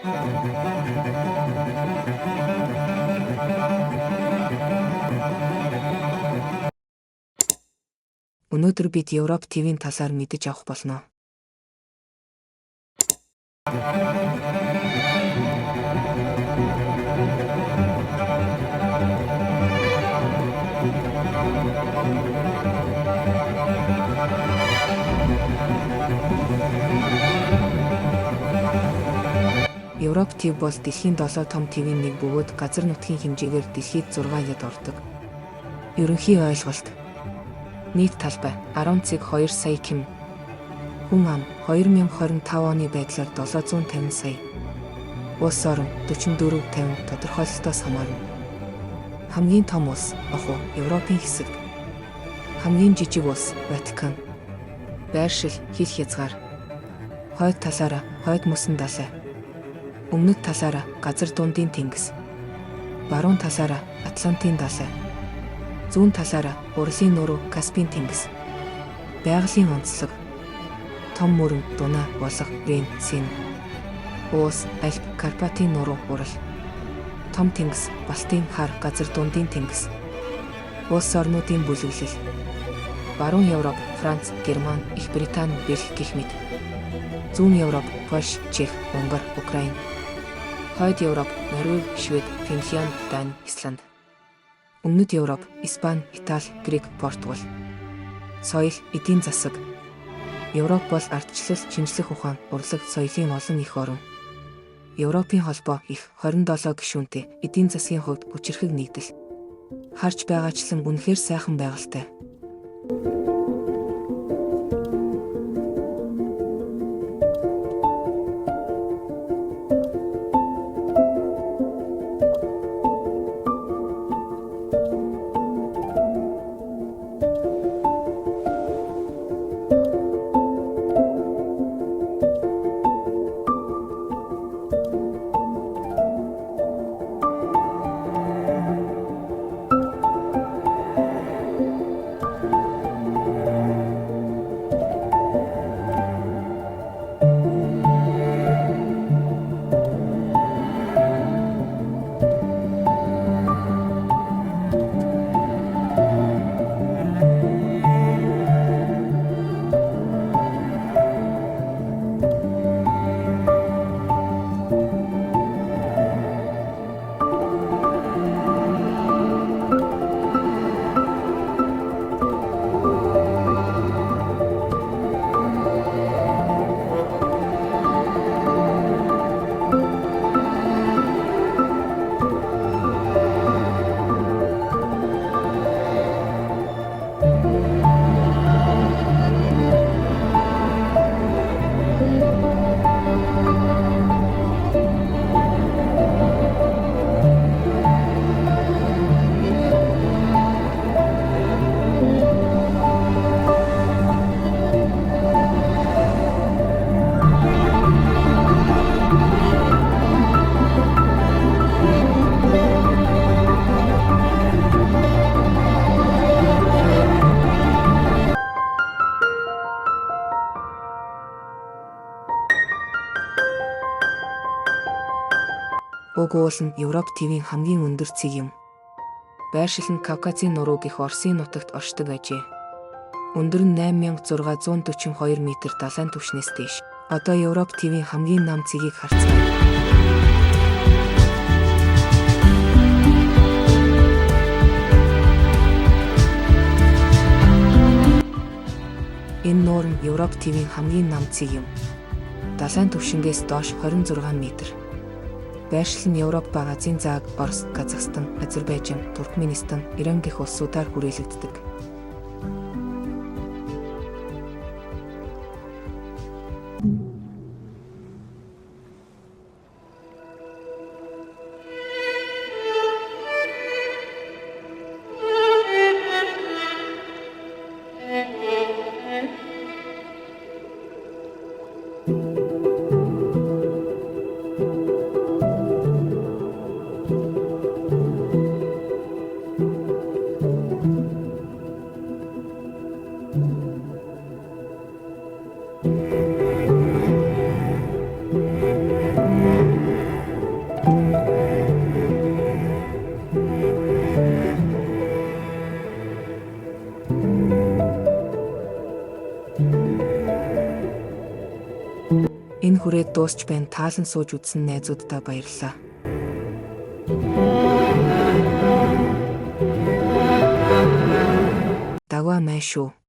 Өнөөдөр бид Европ ТV-ийн талаар мэдэж авах болно. Европ ТV бол дэлхийн 7 том ТV-ийн нэг бөгөөд газар нутгийн хэмжээгээр дэлхийд 6-д ордог. Ерөнхий ойлголт. Нийт талбай 10,2 сая км. Хүн ам 2025 оны байдлаар 750 сая. Улс орн 44-50 тодорхойлолтоос хамаарна. Хамгийн том улс Оху, Европын хэсэг. Хамгийн жижиг улс Ватикан. Байршил, хил хязгаар. Хойд талаараа хойд мөсөн далай. Өмнөд талаараа газар дундын тэнгис. Баруун талаараа Атлантын далай. Зүүн талаараа Уралын нуруу Каспийн тэнгис. Байгалийн онцлог. Том мөрөн, Дунаа, Волго, Рейн, Сен. Уус, Альп, Карпатын нуруу, Урал. Том тэнгис, Балтийн хар, газар дундын тэнгис. Улс орнуудын бүлэглэл. Баруун Европ, Франц, Герман, Их Британи, Бельги гэх мэт. Зүүн Европ, Польш, Чех, Унгар, Украин. Хойд Европ, Норвеги, Швед, Финлянд, Дани, Исланд. Өмнөд Европ, Испани, Итали, Грек, Португал. Соёл, эдийн засаг. Европ бол ардчлал, шинжлэх ухаан, урлаг, соёлын олон их орн. Европын холбоо их 27 гишүүнтэй эдийн засгийн хувьд хүчирхэг нэгдэл. Харж байгаачлан үнэхээр сайхан байгальтай. Уг уул нь Европ ТV-ийн хамгийн өндөр цэг юм. Байршил нь Кавказын нуруу гэх Оросын нутагт оршдог ажээ. Өндөр нь 8642 м далайн түвшнээс дээш. Одоо Европ ТV-ийн хамгийн нам цэгийг харцгаая. Энэ нуур нь Европ ТV-ийн хамгийн нам цэг юм. Далайн түвшингээс доош 26 м. Байршил нь Европ ба Азийн зааг Орос, Казахстан, Азербайжан, Туркменистан, Иран гэх улсуудаар хүрээлэгддэг. Энэ хүрээд дуусч байна. Таалан сууж үзсэн найзуудаа баярлалаа. Дагваа май шүү.